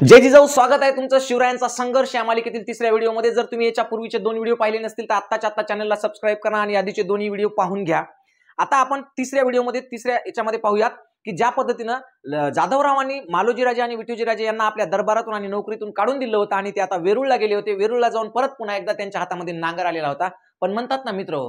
जय जिजाऊ, स्वागत आहे तुमचं शिवरायांचा संघर्ष या मालिकेतील तिसऱ्या व्हिडिओमध्ये। जर तुम्ही याच्या पूर्वीचे दोन व्हिडिओ पाहिले नसतील तर आत्ताच्या आत्ता चॅनलला सबस्क्राइब करा आणि आधीचे दोन्ही व्हिडिओ पाहून घ्या। आता आपण तिसऱ्या व्हिडिओमध्ये याच्यामध्ये पाहूयात की ज्या पद्धतीनं जाधवरावांनी मालोजीराजे आणि विठोजीराजे यांना आपल्या दरबारातून आणि नोकरीतून काढून दिलं होतं आणि ते आता वेरूळला गेले होते। वेरूळला जाऊन परत पुन्हा एकदा त्यांच्या हातामध्ये नांगर आलेला होता। पण म्हणतात ना मित्र,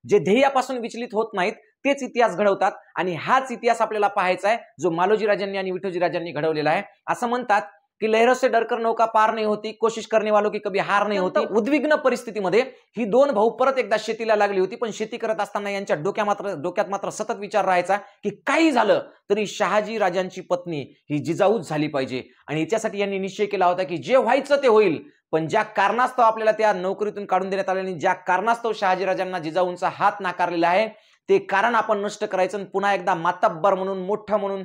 जे ध्येयापासून विचलित होत नाहीत तेच इतिहास घडवतात आणि हाच इतिहास आपल्याला पाहायचा आहे जो मालोजीराजांनी आणि विठोजीराजांनी घडवलेला आहे। असं म्हणतात की लहरों से डरकर नौका पार नहीं होती, कोशिश करने वालों की कभी हार नहीं होती। उद्विग्न परिस्थितीमध्ये ही दोन भाऊ परत एकदा शेतीला लागली होती, पण शेती करत असताना यांच्या डोक्यात मात्र सतत विचार राहायचा की काही झालं तरी शहाजी राजांची पत्नी ही जिजाऊच झाली पाहिजे। आणि याच्यासाठी यांनी निश्चय केला होता की जे व्हायचं ते होईल, पण ज्या कारणास्तव आपल्याला त्या नोकरीतून काढून देण्यात आले आणि ज्या कारणास्तव शहाजी राजांना जिजाऊंचा हात नाकारलेला आहे ते कारण आपण नष्ट करायचं आणि पुन्हा एकदा मातब्बर म्हणून मोठा म्हणून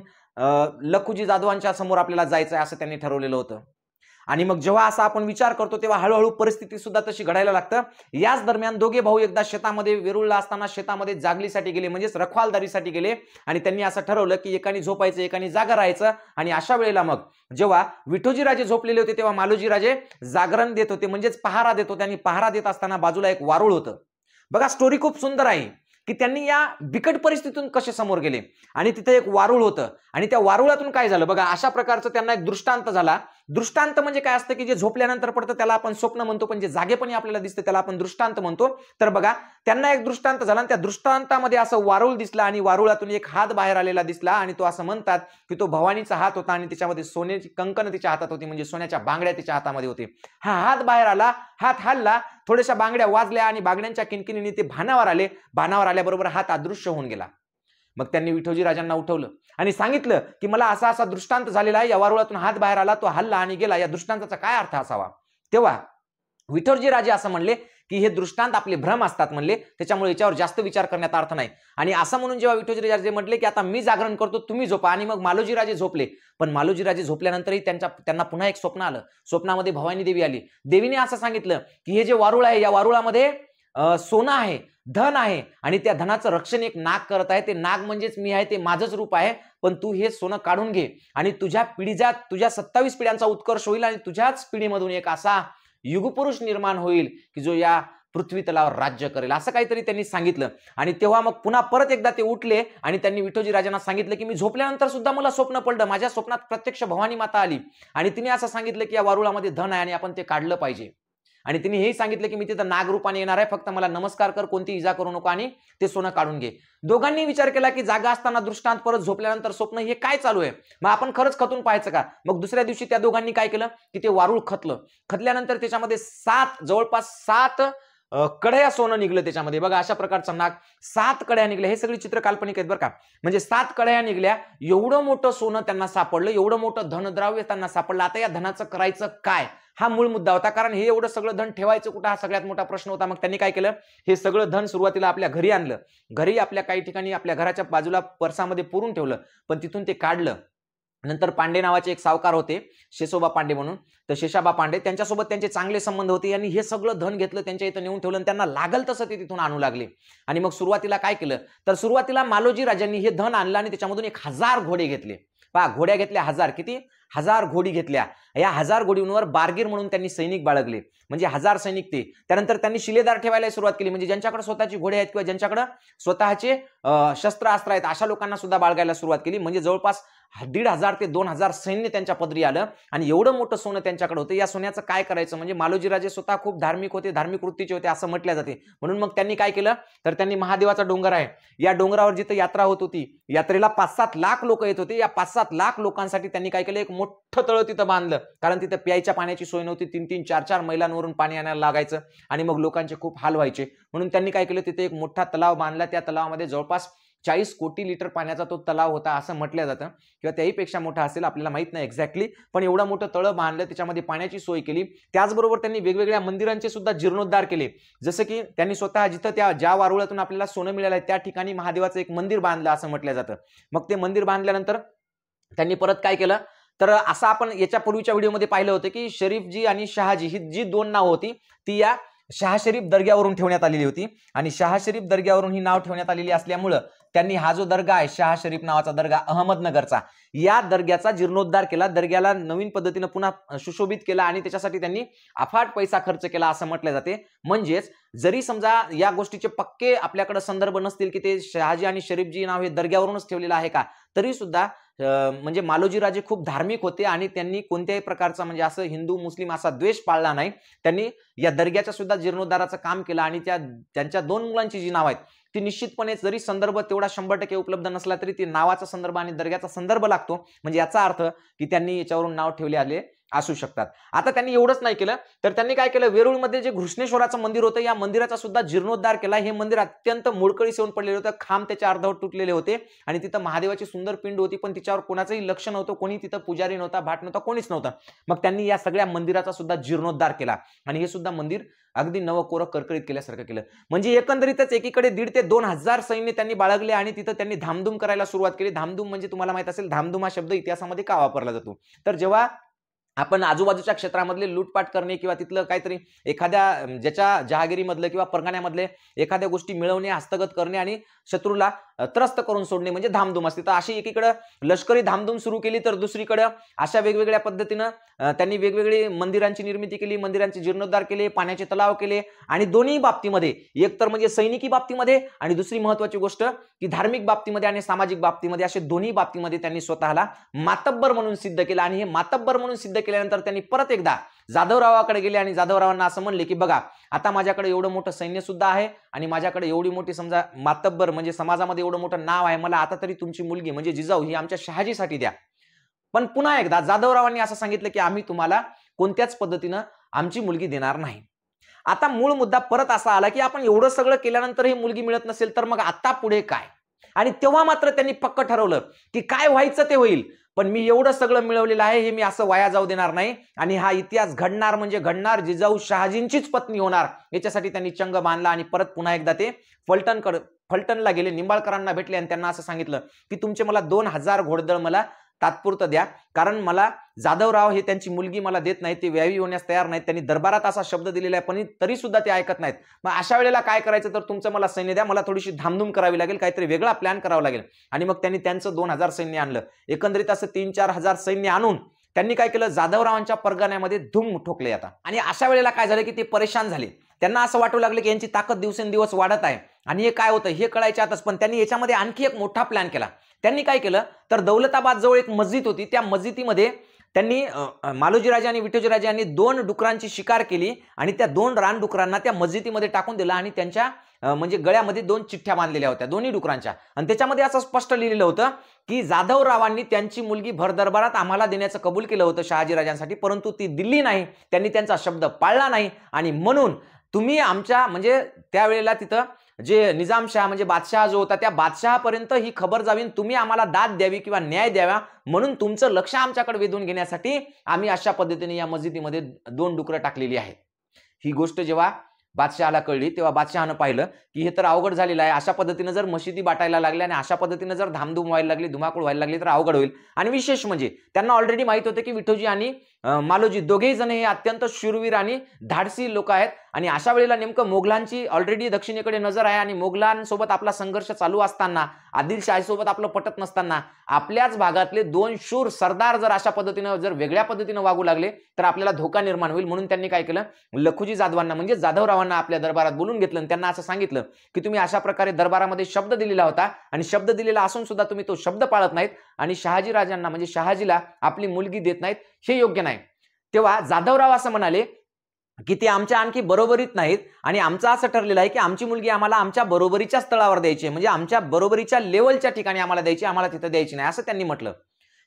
लखुजी जाधवांच्या समोर आपल्याला जायचं आहे असं त्यांनी ठरवलेलं होतं। आणि मग जेव्हा असा आपण विचार करतो तेव्हा हळूहळू परिस्थिती सुद्धा तशी घडायला लागतं। याच दरम्यान दोघे भाऊ एकदा शेतामध्ये वेरूळला असताना शेतामध्ये जागलीसाठी गेले, म्हणजेच रखवालदारीसाठी गेले आणि त्यांनी असं ठरवलं की एकाने झोपायचं एकाने जागा राहायचं। आणि अशा वेळेला मग जेव्हा विठोजीराजे झोपलेले होते तेव्हा मालोजीराजे जागरण देत होते, म्हणजेच पहारा देत होते। आणि पहारा देत असताना बाजूला एक वारुळ होतं। बघा, स्टोरी खूप सुंदर आहे की त्यांनी या बिकट परिस्थितीतून कसे समोर गेले आणि तिथे एक वारुळ होतं आणि त्या वारुळातून काय झालं बघा, अशा प्रकारचं त्यांना एक दृष्टांत झाला। दृष्टांत म्हणजे काय असतं की जे झोपल्यानंतर पडतं त्याला आपण स्वप्न म्हणतो, पण जे जागेपणी आपल्याला दिसतं त्याला आपण दृष्टांत म्हणतो। तर बघा, त्यांना एक दृष्टांत झाला आणि त्या दृष्टांतामध्ये असं वारुळ दिसला आणि वारुळातून एक हात बाहेर आलेला दिसला आणि तो असं म्हणतात की तो भवानीचा हात होता आणि त्याच्यामध्ये सोन्याची कंकण तिच्या हातात होती, म्हणजे सोन्याच्या बांगड्या तिच्या हातामध्ये होते। हा हात बाहेर आला, हात हलला, थोड्याशा बांगड्या वाजल्या आणि बांगड्यांच्या किणकिणीने ते भानावर आले। भानावर आल्याबरोबर हात अदृश्य होऊन गेला। मग त्यांनी विठोजीराजांना उठवलं आणि सांगितलं की मला असा असा दृष्टांत झालेला आहे, या वारुळातून हात बाहेर आला, तो हल्ला आणि गेला, या दृष्टांताचा काय अर्थ असावा। तेव्हा विठोजीराजे असं म्हणले की हे दृष्टांत आपले भ्रम असतात म्हणले, त्याच्यामुळे याच्यावर जास्त विचार करण्यात अर्थ नाही। आणि असं म्हणून जेव्हा विठोजीराजे म्हटले की आता मी जागरण करतो, तुम्ही झोपा, आणि मग मालोजीराजे झोपले। पण मालोजीराजे झोपल्यानंतरही त्यांना पुन्हा एक स्वप्न आलं। स्वप्नामध्ये भवानी देवी आली। देवीने असं सांगितलं की हे जे वारुळ आहे या वारुळामध्ये सोनं आहे, धन आहे आणि त्या धनाचं रक्षण एक नाग करत आहे। ते नाग म्हणजेच मी आहे, ते माझंच रूप आहे, पण तू हे सोनं काढून घे आणि तुझ्या 27 पिढ्यांचा उत्कर्ष होईल आणि तुझ्याच पिढीमधून एक असा युगपुरुष निर्माण होईल की जो या पृथ्वी तलावर राज्य करेल, असं काहीतरी त्यांनी सांगितलं। आणि तेव्हा मग पुन्हा परत एकदा ते उठले आणि त्यांनी विठोजीराजांना सांगितलं की मी झोपल्यानंतर सुद्धा मला स्वप्न पडलं, माझ्या स्वप्नात प्रत्यक्ष भवानी माता आली आणि तिने असं सांगितलं की या वारुळामध्ये धन आहे आणि आपण ते काढलं पाहिजे। आणि तिने हेही सांगितलं की मी तिथं नागरूपाने येणार आहे, फक्त मला नमस्कार कर, कोणती इजा करू नको आणि ते सोनं काढून घे। दोघांनी विचार केला की जागा असताना दृष्टांत, परत झोपल्यानंतर स्वप्न, हे काय चालू आहे, मग आपण खरंच खतून पाहायचं का। मग दुसऱ्या दिवशी त्या दोघांनी काय केलं की ते वारुळ खतलं। खतल्यानंतर त्याच्यामध्ये जवळपास 7 कड्या सोनं निघलं त्याच्यामध्ये। बघा, अशा प्रकारचा नाग 7 कड्या निघल्या। हे सगळी चित्र काल्पनिक आहेत बरं का, म्हणजे 7 कड्या निघल्या। एवढं मोठं सोनं त्यांना सापडलं, एवढं मोठं धनद्रव्य त्यांना सापडलं। आता या धनाचं करायचं काय, हा मूळ मुद्दा होता, कारण हे एवढं सगळं धन ठेवायचं कुठं, हा सगळ्यात मोठा प्रश्न होता। मग त्यांनी काय केलं, हे सगळं धन सुरुवातीला आपल्या घरी आणलं, घरी आपल्या काही ठिकाणी आपल्या घराच्या बाजूला पर्सामध्ये पुरून ठेवलं, पण तिथून ते काढलं। नंतर पांडे नावाचे एक सावकार होते, शेषोबा पांडे म्हणून, तर शेषाबा पांडे, त्यांच्यासोबत त्यांचे चांगले संबंध होते। यांनी हे सगळं धन घेतलं, त्यांच्या इथं नेऊन ठेवलं आणि त्यांना लागल तसं ते तिथून आणू लागले। आणि मग सुरुवातीला काय केलं, तर सुरुवातीला मालोजीराजांनी हे धन आणलं आणि त्याच्यामधून 1000 घोडे घेतले। पहा, घोड्या घेतल्या 1000, किती 1000 घोडी घेतल्या। या 1000 घोडींवर बारगीर म्हणून त्यांनी सैनिक बाळगले, म्हणजे 1000 सैनिक ते। त्यानंतर त्यांनी शिलेदार ठेवायला सुरुवात केली, म्हणजे ज्यांच्याकडे स्वतःची घोडे आहेत किंवा ज्यांच्याकडे स्वतःचे शस्त्रास्त्र आहेत अशा लोकांना सुद्धा बाळगायला सुरुवात केली। म्हणजे जवळपास 1500 ते 2000 सैन्य त्यांच्या पदरी आलं आणि एवढं मोठं सोनं त्यांच्याकडे होतं। या सोन्याचं काय करायचं, म्हणजे मालोजीराजे स्वतः खूप धार्मिक होते, धार्मिक वृत्तीचे होते असं म्हटलं जाते। म्हणून मग त्यांनी काय केलं, तर त्यांनी महादेवाचा डोंगर आहे, या डोंगरावर जिथं यात्रा होत होती, यात्रेला 5-7 लाख लोक येत होते। या 5-7 लाख लोकांसाठी त्यांनी काय केलं, एक मोठं तळं तिथं बांधलं, कारण तिथं प्यायच्या पाण्याची सोय नव्हती। 3-3, 4-4 मैलांवरून पाणी आणायला लागायचं आणि मग लोकांचे खूप हाल व्हायचे। म्हणून त्यांनी काय केलं, तिथे एक मोठा तलाव बांधला। त्या तलावामध्ये जवळपास 40 कोटी लिटर पाण्याचा तो तलाव होता असं म्हटलं जातं, किंवा त्याहीपेक्षा मोठा असेल, आपल्याला माहित नाही एक्झॅक्टली, पण एवढं मोठं तळं बांधलं, त्याच्यामध्ये पाण्याची सोय केली। त्याचबरोबर त्यांनी वेगवेगळ्या मंदिरांचे सुद्धा जीर्णोद्धार केले, जसं की त्यांनी स्वतः जिथं ज्या वारुळातून आपल्याला सोनं मिळालं आहे त्या ठिकाणी महादेवाचं एक मंदिर बांधलं असं म्हटलं जातं। मग ते मंदिर बांधल्यानंतर त्यांनी परत काय केलं, तर असं आपण याच्या पूर्वीच्या व्हिडिओमध्ये पाहिलं होतं की शरीफजी आणि शहाजी ही जी 2 नाव होती ती या शाह शरीफ दर्ग्यावरून ठेवण्यात आलेली होती। आणि शाह शरीफ दर्ग्यावरून ही नाव ठेवण्यात आलेली असल्यामुळे त्यांनी हा जो दर्गा आहे शाह शरीफ नावाचा दर्गा अहमदनगरचा, या दर्ग्याचा जीर्णोद्धार केला, दर्ग्याला नवीन पद्धतीने पुन्हा सुशोभित केला आणि त्याच्यासाठी त्यांनी अफाट पैसा खर्च केला असं म्हटलं जाते. म्हणजेच जरी समजा या गोष्टीचे पक्के आपल्याकडे संदर्भ नसतील की ते शहाजी आणि शरीफजी नाव हे दर्ग्यावरूनच ठेवलेलं आहे का, तरी सुद्धा म्हणजे मालोजी राजे खूप धार्मिक होते आणि त्यांनी कोणत्याही प्रकारचा म्हणजे असं हिंदू मुस्लिम असा द्वेष पाळला नाही. त्यांनी या दर्ग्याच्या सुद्धा जीर्णोद्धाराचं काम केलं आणि त्यांच्या 2 मुलांची जी नाव आहेत ती निश्चितपणे जरी संदर्भ तेवढा 100% उपलब्ध नसला तरी ती नावाचा संदर्भ आणि दर्ग्याचा संदर्भ लागतो. म्हणजे याचा अर्थ की त्यांनी याच्यावरून नाव ठेवले आले असू शकतात. आता त्यांनी एवढंच नाही केलं तर त्यांनी काय केलं, वेरूळमध्ये जे घृष्णेश्वराचं मंदिर होतं या मंदिराचा सुद्धा जीर्णोद्धार केला. हे मंदिर अत्यंत मोडकळीस येऊन पडलेलं होतं, खांब त्याचे अर्धवट तुटलेले होते आणि तिथं महादेवाची सुंदर पिंड होती पण तिच्यावर कोणाचंही लक्ष नव्हतं, कोणी तिथं पुजारी नव्हता, भाट नव्हता, कोणीच नव्हतं. मग त्यांनी या सगळ्या मंदिराचा सुद्धा जीर्णोद्धार केला आणि हे सुद्धा मंदिर अगदी नवकोरं करकरीत केल्यासारखं केलं. म्हणजे एकंदरीतच एकीकडे 1,500 ते 2,000 सैन्य त्यांनी बाळगले आणि तिथं त्यांनी धामधूम करायला सुरुवात केली. धामधूम म्हणजे तुम्हाला माहित असेल धामधूम हा शब्द इतिहासामध्ये का वापरला जातो, तर जेव्हा आपण आजूबाजूच्या क्षेत्रामधले लूटपाट करणे किंवा तिथलं काहीतरी एखाद्या ज्याच्या जहागिरीमधलं किंवा परगण्यामधले एखाद्या गोष्टी मिळवणे, हस्तगत करणे आणि शत्रूला त्रस्त करून सोडणे म्हणजे धामधूम असते. तर अशी एकीकडे लष्करी धामधूम सुरू केली तर दुसरीकडे अशा वेगवेगळ्या पद्धतीनं त्यांनी वेगवेगळी मंदिरांची निर्मिती केली, मंदिरांचे जीर्णोद्धार केले, पाण्याचे तलाव केले आणि दोन्ही बाबतीमध्ये एक तर म्हणजे सैनिकी बाबतीमध्ये आणि दुसरी महत्वाची गोष्ट की धार्मिक बाबतीमध्ये आणि सामाजिक बाबतीमध्ये असे दोन्ही बाबतीमध्ये त्यांनी स्वतःला मातब्बर म्हणून सिद्ध केलं. आणि हे मातब्बर म्हणून सिद्ध केल्यानंतर त्यांनी परत एकदा जाधवरावाकडे गेले आणि जाधवरावांना असं म्हणले की बघा आता माझ्याकडे एवढं मोठं सैन्य सुद्धा आहे आणि माझ्याकडे एवढी मोठी समजा मातब्बर म्हणजे समाजामध्ये एवढं मोठं नाव आहे, मला आता तरी तुमची मुलगी म्हणजे जिजाऊ ही आमच्या शहाजीसाठी द्या. पण पुन्हा एकदा जाधवरावांनी असं सांगितलं की आम्ही तुम्हाला कोणत्याच पद्धतीनं आमची मुलगी देणार नाही. आता मूळ मुद्दा परत असा आला की आपण एवढं सगळं केल्यानंतर ही मुलगी मिळत नसेल तर मग आता पुढे काय. आणि तेव्हा मात्र त्यांनी पक्क ठरवलं की काय व्हायचं ते होईल, पण मी एवढं सगळं मिळवलेलं आहे हे मी असं वाया जाऊ देणार नाही आणि हा इतिहास घडणार म्हणजे घडणार, जिजाऊ शहाजींचीच पत्नी होणार. याच्यासाठी त्यांनी चंग बांधला आणि परत पुन्हा एकदा ते फलटणला गेले, निंबाळकरांना भेटले आणि त्यांना असं सांगितलं की तुमचे मला 2,000 घोडदळ मला तात्पुरतं द्या, कारण मला जाधवराव हे त्यांची मुलगी मला देत नाहीत, ते व्यावी होण्यास तयार नाहीत. त्यांनी दरबारात असा शब्द दिलेला आहे पण तरी सुद्धा ते ऐकत नाहीत. मग अशा वेळेला काय करायचं, तर तुमचं मला सैन्य द्या, मला थोडीशी धामधूम करावी लागेल, काहीतरी वेगळा प्लॅन करावा लागेल. आणि मग त्यांनी त्यांचं 2,000 सैन्य आणलं. एकंदरीत असं 3-4 हजार सैन्य आणून त्यांनी काय केलं, जाधवरावांच्या परगण्यामध्ये धूम ठोकले आता. आणि अशा वेळेला काय झालं की ते परेशान झाले. त्यांना असं वाटू लागलं की यांची ताकद दिवसेंदिवस वाढत आहे आणि हे काय होतं हे कळायच्या आतच पण त्यांनी याच्यामध्ये आणखी एक मोठा प्लॅन केला. त्यांनी काय केलं तर दौलताबाद जवळ एक मस्जिद होती, त्या मस्जिदीमध्ये त्यांनी मालोजी राजे आणि विठोजी राजे यांनी 2 डुकरांची शिकार केली आणि त्या 2 रानडुकरांना त्या मस्जिदीमध्ये टाकून दिलं आणि त्यांच्या म्हणजे गळ्यामध्ये 2 चिठ्ठ्या बांधलेल्या होत्या दोन्ही डुकरांच्या. आणि त्याच्यामध्ये असं स्पष्ट लिहिलेलं होतं की जाधवरावांनी त्यांची मुलगी भर दरबारात आम्हाला देण्याचं कबूल केलं होतं शहाजीराजांसाठी, परंतु ती दिली नाही, त्यांनी त्यांचा शब्द पाळला नाही आणि म्हणून तुम्ही आमच्या म्हणजे त्यावेळेला तिथं जे निजामशाह म्हणजे बादशाह जो होता त्या बादशहापर्यंत ही खबर जावी, तुम्ही आम्हाला दाद द्यावी किंवा न्याय द्यावा म्हणून तुमचं लक्ष आमच्याकडे वेधून घेण्यासाठी आम्ही अशा पद्धतीने या मस्जिदीमध्ये 2 डुकरं टाकलेली आहेत. ही गोष्ट जेव्हा बादशहाला कळली तेव्हा बादशहानं पाहिलं की हे तर अवघड झालेलं आहे. अशा पद्धतीने जर मशिदी बाटायला लागल्या आणि अशा पद्धतीने जर धामधूम व्हायला लागली, धुमाकूळ व्हायला लागली तर अवघड होईल. आणि विशेष म्हणजे त्यांना ऑलरेडी माहित होतं की विठोजी आणि मालोजी दोघेही जण हे अत्यंत शूरवीर आणि धाडसी लोक आहेत आणि अशा वेळेला नेमकं मोगलांची ऑलरेडी दक्षिणेकडे नजर आहे आणि मोगलांसोबत आपला संघर्ष चालू असताना, आदिलशाहीसोबत आपलं पटत नसताना आपल्याच भागातले 2 शूर सरदार जर अशा पद्धतीनं जर वेगळ्या पद्धतीनं वागू लागले तर आपल्याला धोका निर्माण होईल. म्हणून त्यांनी काय केलं, लखुजी जाधवांना म्हणजे जाधवरावांना आपल्या दरबारात बोलून घेतलं आणि त्यांना असं सांगितलं की तुम्ही अशा प्रकारे दरबारामध्ये शब्द दिलेला होता आणि शब्द दिलेला असून सुद्धा तुम्ही तो शब्द पाळत नाहीत आणि शहाजी राजांना म्हणजे शहाजीला आपली मुलगी देत नाहीत, हे योग्य नाही. तेव्हा जाधवराव असं म्हणाले की ते आमच्या आणखी बरोबरीत नाहीत आणि आमचं असं ठरलेलं आहे की आमची मुलगी आम्हाला आमच्या बरोबरीच्या स्थळावर द्यायची, म्हणजे आमच्या बरोबरीच्या लेवलच्या ठिकाणी आम्हाला द्यायची, आम्हाला तिथं द्यायची नाही, असं त्यांनी म्हटलं.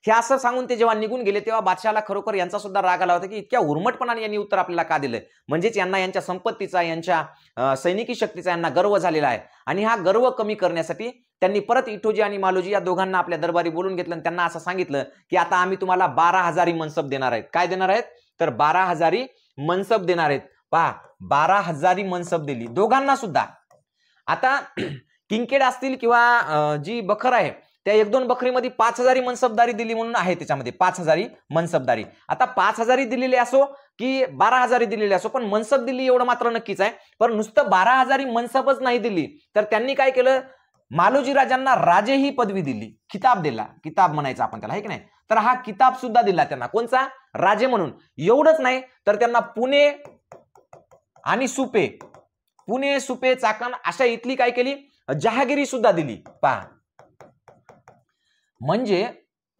हे असं सांगून ते जेव्हा निघून गेले तेव्हा बादशाहला खरोखर यांचा सुद्धा राग आला होता की इतक्या उर्मटपणाने यांनी उत्तर आपल्याला का दिलं. म्हणजेच यांना यांच्या संपत्तीचा, यांच्या सैनिकी शक्तीचा यांना गर्व झालेला आहे आणि हा गर्व कमी करण्यासाठी त्यांनी परत विठोजी आणि मालोजी या दोघांना आपल्या दरबारी बोलून घेतलं आणि त्यांना असं सांगितलं की आता आम्ही तुम्हाला 12,000 मनसब देणार आहेत. काय देणार आहेत, तर 12,000 मनसब देणार आहेत. पहा, 12,000 मनसब दिली दोघांना सुद्धा. आता किंकेड असतील किंवा जी बखर आहे त्या 1-2 बकरीमध्ये 5,000 मनसबदारी दिली म्हणून आहे, त्याच्यामध्ये 5,000 मनसबदारी. आता 5,000 दिलेले असो की 12,000 दिलेले असो पण मनसब दिली एवढं मात्र नक्कीच आहे. पण नुसतं 12,000 मनसबच नाही दिली तर त्यांनी काय केलं, मालोजी राजांना राजे ही पदवी दिली, किताब दिला, किताब म्हणायचा आपण त्याला, आहे की नाही. तर हा किताब सुद्धा दिला त्यांना, कोणचा, राजे म्हणून. एवढंच नाही तर त्यांना पुणे आणि सुपे, पुणे सुपे चाकण अशा इथली काय केली, जहागिरी सुद्धा दिली. पहा, म्हणजे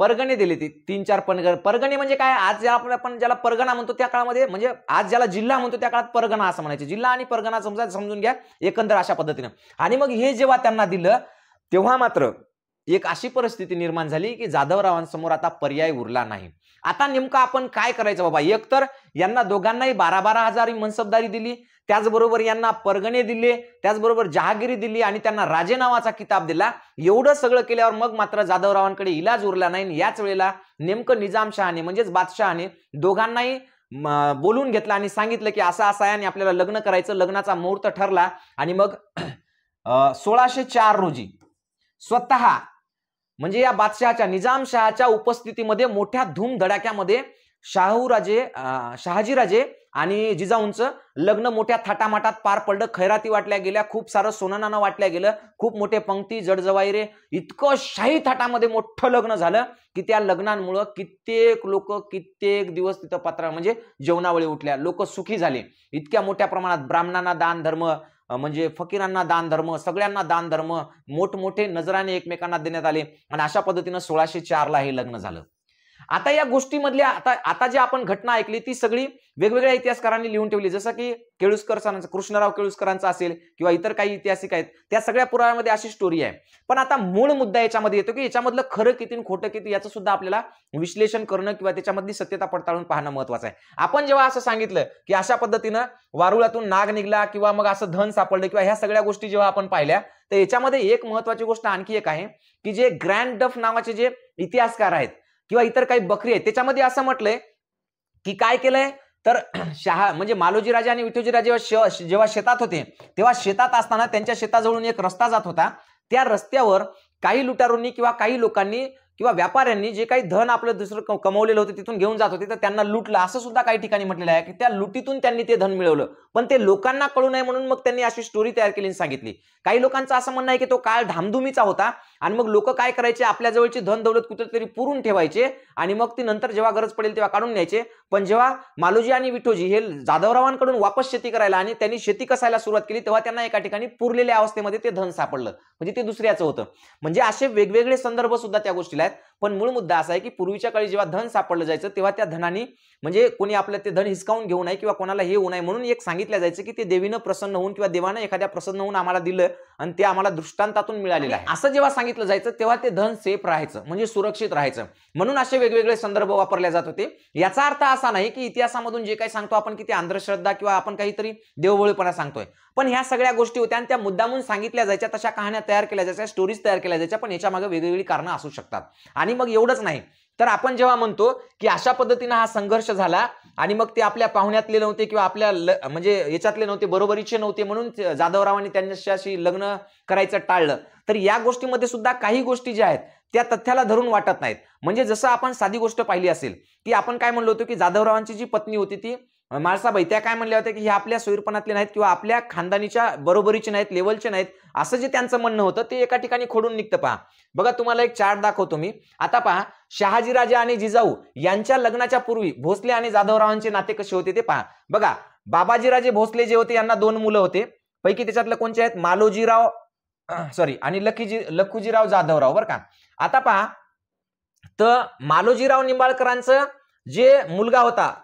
परगणे दिले ते 3-4 परगणे म्हणजे काय, आज आपण ज्याला परगणा म्हणतो त्या काळामध्ये, म्हणजे आज ज्याला जिल्हा म्हणतो त्या काळात परगणा असं म्हणायचे. जिल्हा आणि परगणा समजून घ्या एकंदर अशा पद्धतीने. आणि मग हे जेव्हा त्यांना दिलं तेव्हा मात्र एक अशी परिस्थिती निर्माण झाली की जाधवरावांसमोर आता पर्याय उरला नाही. आता नेमकं आपण काय करायचं बाबा, एकतर यांना दोघांनाही 12-12 हजार मनसबदारी दिली, त्याचबरोबर यांना परगणे दिले, त्याचबरोबर जहागिरी दिली आणि त्यांना राजे नावाचा किताब दिला. एवढं सगळं केल्यावर मग मात्र जाधवरावांकडे इलाज उरला नाही. याच वेळेला नेमकं निजामशहाने म्हणजेच बादशहाने दोघांनाही बोलून घेतलं आणि सांगितलं की असं असं आहे आणि आपल्याला लग्न करायचं. लग्नाचा मुहूर्त ठरला आणि मग 1604 रोजी स्वतः म्हणजे या बादशहाच्या निजामशहाच्या उपस्थितीमध्ये मोठ्या धूमधडाक्यामध्ये शहाजीराजे आणि जिजाऊंचं लग्न मोठ्या थाटामाटात पार पडलं. खैराती वाटल्या गेल्या, खूप सारं सोनं वाटल्या गेलं, खूप मोठे पंक्ती जडजवाईरे, इतकं शाही थाटामध्ये मोठं लग्न झालं की त्या लग्नांमुळे कित्येक लोक कित्येक दिवस तिथं पात्र म्हणजे जेवणावळी उठल्या, लोक सुखी झाले. इतक्या मोठ्या प्रमाणात ब्राह्मणांना दान धर्म, म्हणजे फकीरांना दान धर्म, सगळ्यांना दान धर्म, मोठमोठे नजराने एकमेकांना देण्यात आले आणि अशा पद्धतीनं 1604 ला हे लग्न झालं. आता या गोष्टीमधल्या आता जी आपण घटना ऐकली ती सगळी वेगवेगळ्या इतिहासकारांनी लिहून ठेवली, जसं की केळुसकर सरांचं, कृष्णराव केळुसकरांचा असेल किंवा इतर काही ऐतिहासिक आहेत, त्या सगळ्या पुराव्यामध्ये अशी स्टोरी आहे. पण आता मूळ मुद्दा याच्यामध्ये येतो की याच्यामधलं खरं किती खोटं किती याचं सुद्धा आपल्याला विश्लेषण करणं किंवा त्याच्यामधली सत्यता पडताळून पाहणं महत्वाचं आहे. आपण जेव्हा असं सांगितलं की अशा पद्धतीनं वारुळातून नाग निघला किंवा मग असं धन सापडलं किंवा ह्या सगळ्या गोष्टी जेव्हा आपण पाहिल्या, तर याच्यामध्ये एक महत्वाची गोष्ट आणखी एक आहे की जे ग्रँड डफ नावाचे जे इतिहासकार आहेत किंवा इतर काही बकरी आहेत, त्याच्यामध्ये असं म्हटलंय की काय केलंय तर म्हणजे मालोजी राजे आणि विठोजी राजे जेव्हा शेतात होते तेव्हा शेतात असताना त्यांच्या शेताजवळून एक रस्ता जात होता. त्या रस्त्यावर काही लुटारूंनी किंवा काही लोकांनी किंवा व्यापाऱ्यांनी जे काही धन आपलं दुसरं कमवलेलं होतं तिथून घेऊन जात होते, तर त्यांना लुटलं असं सुद्धा काही ठिकाणी म्हटलेलं आहे की त्या लुटीतून त्यांनी ते धन मिळवलं. पण ते लोकांना कळू नये म्हणून मग त्यांनी अशी स्टोरी तयार केली आणि सांगितली. काही लोकांचं असं म्हणणं आहे की तो काळ धामधुमीचा होता आणि मग लोक काय करायचे, आपल्या जवळची धन दौलत कुठेतरी पुरून ठेवायचे आणि मग ती नंतर जेव्हा गरज पडेल तेव्हा काढून न्यायचे. पण जेव्हा मालोजी आणि विठोजी हे जाधवरावांकडून वापस शेती करायला आणि त्यांनी शेती कसायला सुरुवात केली तेव्हा त्यांना एका ठिकाणी पुरलेल्या अवस्थेमध्ये ते धन सापडलं, म्हणजे ते दुसऱ्याचं होतं. म्हणजे असे वेगवेगळे संदर्भ सुद्धा त्या गोष्टीला आहेत. पण मूळ मुद्दा असा आहे की पूर्वीच्या काळी जेव्हा धन सापडलं जायचं तेव्हा त्या धनाने म्हणजे कोणी आपलं ते धन हिसकावून घेऊ नये किंवा कोणाला हे होऊ नये म्हणून एक सांगितलं जायचं की ते देवीनं प्रसन्न होऊन किंवा देवानं एखाद्या प्रसन्न होऊन आम्हाला दिलं आणि ते आम्हाला दृष्टांतातून मिळालेलं आहे असं जेव्हा सांगितलं जायचं तेव्हा ते धन सेफ राहायचं, म्हणजे सुरक्षित राहायचं. म्हणून असे वेगवेगळे संदर्भ वापरले जात होते. याचा अर्थ असा नाही की इतिहासामधून जे काही सांगतो आपण की ते अंधश्रद्धा किंवा आपण काहीतरी देवभोळेपणा सांगतोय. पण ह्या सगळ्या गोष्टी होत्या आणि त्या मुद्दामून सांगितल्या जायच्या, तशा कहाण्या तयार केल्या जायच्या, स्टोरीज तयार केल्या जायच्या. पण याच्या मागे वेगवेगळी कारणं असू शकतात. आणि मग एवढंच नाही तर आपण जेव्हा म्हणतो की अशा पद्धतीने हा संघर्ष झाला आणि मग ते आपल्या पाहुण्यातले नव्हते किंवा आपल्या म्हणजे याच्यातले नव्हते, बरोबरीचे नव्हते, म्हणून जाधवरावांनी त्यांच्याशी लग्न करायचं टाळलं. तर या गोष्टीमध्ये सुद्धा काही गोष्टी ज्या आहेत त्या तथ्याला धरून वाटत नाहीत. म्हणजे जसं आपण साधी गोष्ट पाहिली असेल की आपण काय म्हणलो होतो की जाधवरावांची जी पत्नी होती ती माळसाबाई, त्या काय म्हणल्या होत्या की हे आपल्या सोयीरपणातले नाहीत किंवा आपल्या खानदानीच्या बरोबरीचे नाहीत, लेवलचे नाहीत, असं जे त्यांचं म्हणणं होतं ते एका ठिकाणी खोडून निघतं. पहा बघा, तुम्हाला एक चार्ट दाखवतो मी. आता पहा, शहाजीराजे आणि जिजाऊ यांच्या लग्नाच्या पूर्वी भोसले आणि जाधवरावांचे नाते कसे होते ते पहा. बघा, बाबाजीराजे भोसले जे होते यांना 2 मुलं होते, पैकी त्याच्यातलं कोणते आहेत, मालोजीराव आणि लखुजीराव जाधवराव, बरं का. आता पहा, तर मालोजीराव निंबाळकरांचं जे मुलगा होता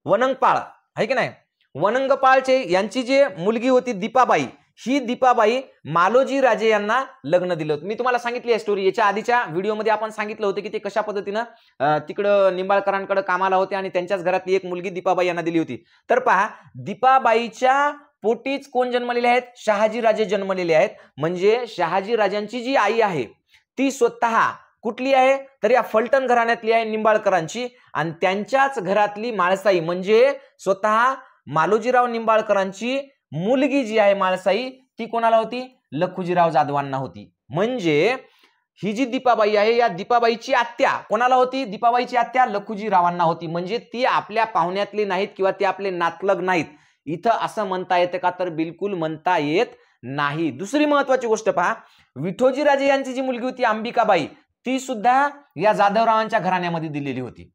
वनंगपाळ, आहे की नाही, वनंगपाळचे यांची जी मुलगी होती दीपाबाई, ही दीपाबाई मालोजी राजे यांना लग्न दिलं होतं. मी तुम्हाला सांगितली आहे स्टोरी, याच्या आधीच्या व्हिडिओमध्ये आपण सांगितलं होतं की ते कशा पद्धतीनं तिकडं निंबाळकरांकडे कामाला होते आणि त्यांच्याच घरातली एक मुलगी दीपाबाई यांना दिली होती. तर पहा, दीपाबाईच्या पोटीच कोण जन्मलेले आहेत, शहाजीराजे जन्मलेले आहेत. म्हणजे शहाजीराजांची जी आई आहे ती स्वतः कुठली आहे तर या फलटण घराण्यातली आहे, निंबाळकरांची, आणि त्यांच्याच घरातली माळसाई म्हणजे स्वतः मालोजीराव निंबाळकरांची मुलगी जी आहे माळसाई, ती कोणाला होती, लखुजीराव जाधवांना होती. म्हणजे ही जी दीपाबाई आहे या दीपाबाईची आत्या कोणाला होती, दीपाबाईची आत्या लखुजीरावांना होती. म्हणजे ती आपल्या पाहुण्यातली नाहीत किंवा ती आपले नातलग नाहीत. इथं असं म्हणता येतं का? तर बिलकुल म्हणता येत नाही. दुसरी महत्वाची गोष्ट पहा, विठोजी राजे यांची जी मुलगी होती अंबिकाबाई, ती सुद्धा या जाधवरावांच्या घराण्यामध्ये दिलेली होती.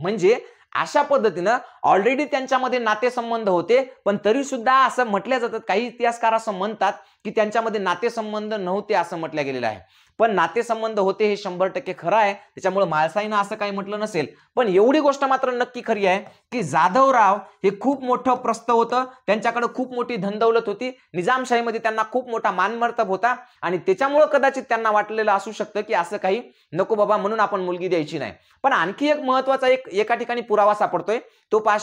म्हणजे अशा पद्धतीनं ऑलरेडी त्यांच्यामध्ये नातेसंबंध होते, पण तरी सुद्धा असं म्हटलं जातं, काही इतिहासकार असं म्हणतात की त्यांच्यामध्ये नातेसंबंध नव्हते असं म्हटलं गेलेलं आहे. पण नातेसंबंध होते हे 100% खरं आहे. त्याच्यामुळे माळसाईनं असं काही म्हटलं नसेल. पण एवढी गोष्ट मात्र नक्की खरी आहे की जाधवराव हे खूप मोठं प्रस्थ होतं, त्यांच्याकडे खूप मोठी धनदौलत होती, निजामशाहीमध्ये त्यांना खूप मोठा मानमर्तब होता आणि त्याच्यामुळे कदाचित त्यांना वाटलेलं असू शकतं की असं काही नको बाबा म्हणून आपण मुलगी द्यायची नाही. पण आणखी एक महत्वाचा एका ठिकाणी पुरावा सापडतोय, तो पहा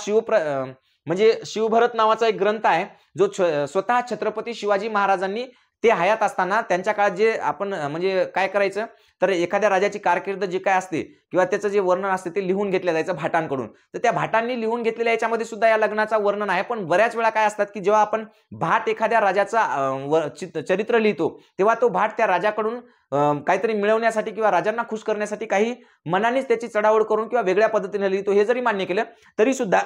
म्हणजे शिवभरत नावाचा एक ग्रंथ आहे, जो स्वतः छत्रपती शिवाजी महाराजांनी ते हयात असताना त्यांच्या काळात जे आपण म्हणजे काय करायचं, तर एखाद्या राजाची कारकीर्द जे काय असते किंवा त्याचं जे वर्णन असते ते लिहून घेतलं जायचं भाटांकडून. तर त्या भाटांनी लिहून घेतलेल्या याच्यामध्ये सुद्धा या लग्नाचा वर्णन आहे. पण बऱ्याच वेळा काय असतात की जेव्हा आपण भाट एखाद्या राजाचा चरित्र लिहितो, तेव्हा तो भाट त्या राजाकडून काहीतरी मिळवण्यासाठी किंवा राजांना खुश करण्यासाठी काही मनानेच त्याची चढाओढ करून किंवा वेगळ्या पद्धतीने लिहितो. हे जरी मान्य केलं तरी सुद्धा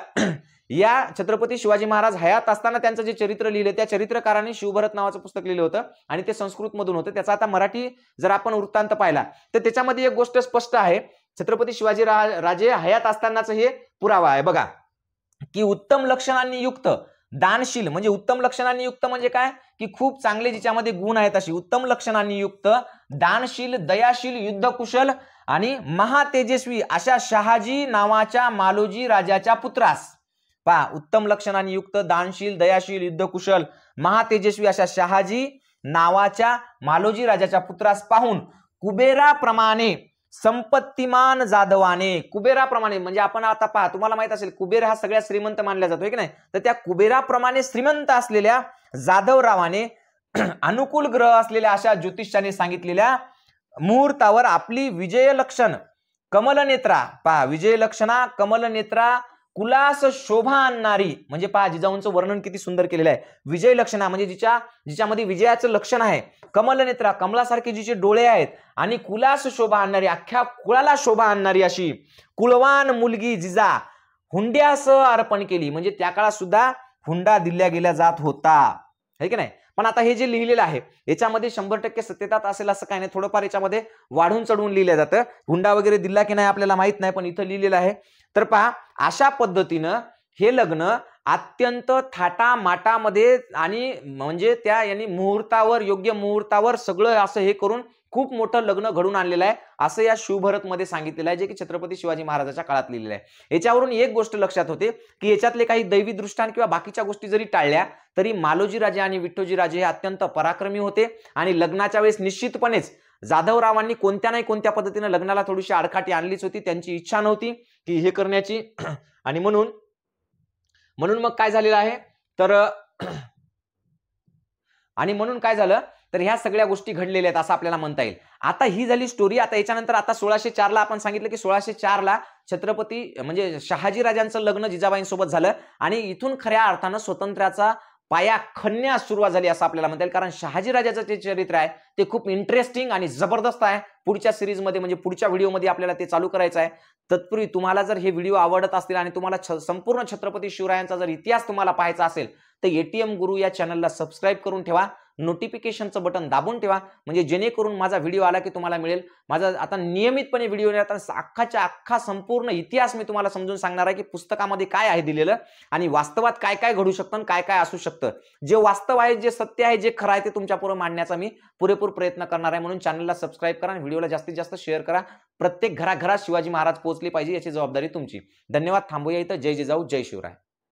या छत्रपती शिवाजी महाराज हयात असताना त्यांचं जे चरित्र लिहिलं, त्या चरित्रकारांनी शिवभरत नावाचं पुस्तक लिहिलं होतं आणि ते संस्कृत मधून होतं. त्याचा आता मराठी जर आपण वृत्तांत पाहिला तर त्याच्यामध्ये एक गोष्ट स्पष्ट आहे, छत्रपती शिवाजी राजे हयात असतानाच हे पुरावा आहे बघा, की उत्तम लक्षणांनी युक्त दानशील, म्हणजे उत्तम लक्षणांनी युक्त म्हणजे काय, की खूप चांगले जिच्यामध्ये गुण आहेत अशी उत्तम लक्षणांनी युक्त दानशील, दयाशील, युद्धकुशल आणि महातेजस्वी अशा शहाजी नावाच्या मालोजी राजाच्या पुत्रास, पहा उत्तम लक्षणांनी युक्त दानशील, दयाशील, युद्धकुशल, महातेजस्वी अशा शहाजी नावाच्या मालोजी राजाच्या पुत्रास पाहून कुबेराप्रमाणे संपत्तिमान जाधवाने, कुबेराप्रमाणे म्हणजे आपण आता पहा, तुम्हाला माहित असेल कुबेर हा सगळ्यात श्रीमंत मानला जातोय की नाही, तर त्या कुबेराप्रमाणे श्रीमंत असलेल्या जाधवरावाने अनुकूल ग्रह असलेल्या अशा ज्योतिषाने सांगितलेल्या मुहूर्तावर आपली विजयलक्षण कमलनेत्रा, पहा विजयलक्षणा कमलनेत्रा कुलास शोभा आणणारी, म्हणजे पहा जिजाऊंचं वर्णन किती सुंदर केलेलं आहे. विजय लक्षणा म्हणजे जिच्यामध्ये विजयाचं लक्षण आहे, कमलनेत्रा कमलासारखे जिचे डोळे आहेत आणि कुलास शोभा आणणारी, अख्ख्या कुळाला शोभा आणणारी अशी कुलवान मुलगी जिजा हुंड्यासह अर्पण केली. म्हणजे त्या काळात सुद्धा हुंडा दिल्या गेला जात होता, है की नाही. पण आता हे जे लिहिलेलं आहे याच्यामध्ये 100% सत्यता असेल असं काही नाही, थोडंफार याच्यामध्ये वाढून चढवून लिहिलं जातं. हुंडा वगैरे दिला की नाही आपल्याला माहित नाही, पण इथं लिहिलेलं आहे. तर पहा अशा पद्धतीनं हे लग्न अत्यंत थाटामाटामध्ये आणि म्हणजे त्या यांनी मुहूर्तावर, योग्य मुहूर्तावर सगळं असं हे करून खूप मोठं लग्न घडून आणलेलं आहे असं या शिवभरत मध्ये सांगितलेलं आहे, जे की छत्रपती शिवाजी महाराजांच्या काळात लिहिलेलं आहे. याच्यावरून एक गोष्ट लक्षात होते की याच्यातले काही दैवी दृष्टांत किंवा बाकीच्या गोष्टी जरी टाळल्या तरी मालोजी राजे आणि विठ्ठोजी राजे हे अत्यंत पराक्रमी होते आणि लग्नाच्या वेळेस निश्चितपणेच जाधवरावांनी कोणत्या नाही कोणत्या पद्धतीने लग्नाला थोडीशी आडकाठी आणलीच होती, त्यांची इच्छा नव्हती की हे करण्याची. आणि म्हणून मग काय झालेलं आहे तर आणि म्हणून काय झालं तर ह्या सगळ्या गोष्टी घडलेल्या आहेत असं आपल्याला म्हणता येईल. आता ही झाली स्टोरी. आता याच्यानंतर आता 1604 ला आपण सांगितलं की 1604 ला छत्रपती म्हणजे शहाजी राजांचं लग्न जिजाबाईंसोबत झालं आणि इथून खऱ्या अर्थानं स्वातंत्र्याचा पाया खणण्यास सुरुवात झाली असं आपल्याला म्हणता येईल. कारण शहाजी राजाचं जे चरित्र आहे ते खूप इंटरेस्टिंग आणि जबरदस्त आहे. पुढच्या सिरीजमध्ये म्हणजे पुढच्या व्हिडिओमध्ये आपल्याला ते चालू करायचं आहे. तत्पूर्वी तुम्हाला जर हे व्हिडिओ आवडत असतील आणि तुम्हाला संपूर्ण छत्रपती शिवरायांचा जर इतिहास तुम्हाला पाहायचा असेल तर एटीएम गुरु या चॅनलला सबस्क्राईब करून ठेवा, नोटिफिकेशनचं बटन दाबून ठेवा, म्हणजे जेणेकरून माझा व्हिडिओ आला की तुम्हाला मिळेल. माझा आता नियमितपणे व्हिडिओ येतात, अख्खाच्या अख्खा संपूर्ण इतिहास मी तुम्हाला समजून सांगणार आहे की पुस्तकामध्ये काय आहे दिलेलं आणि वास्तवात काय काय घडू शकतं, काय काय असू शकतं. जे वास्तव आहे, जे सत्य आहे, जे खरं आहे ते तुमच्या पुढे मांडण्याचा मी पुरेपूर प्रयत्न करणार आहे. म्हणून चॅनलला सबस्क्राईब करा आणि व्हिडिओला जास्तीत जास्त शेअर करा. प्रत्येक घराघरात शिवाजी महाराज पोहोचले पाहिजे याची जबाबदारी तुमची. धन्यवाद. थांबूया इथं. जय जिजाऊ, जय शिवराय.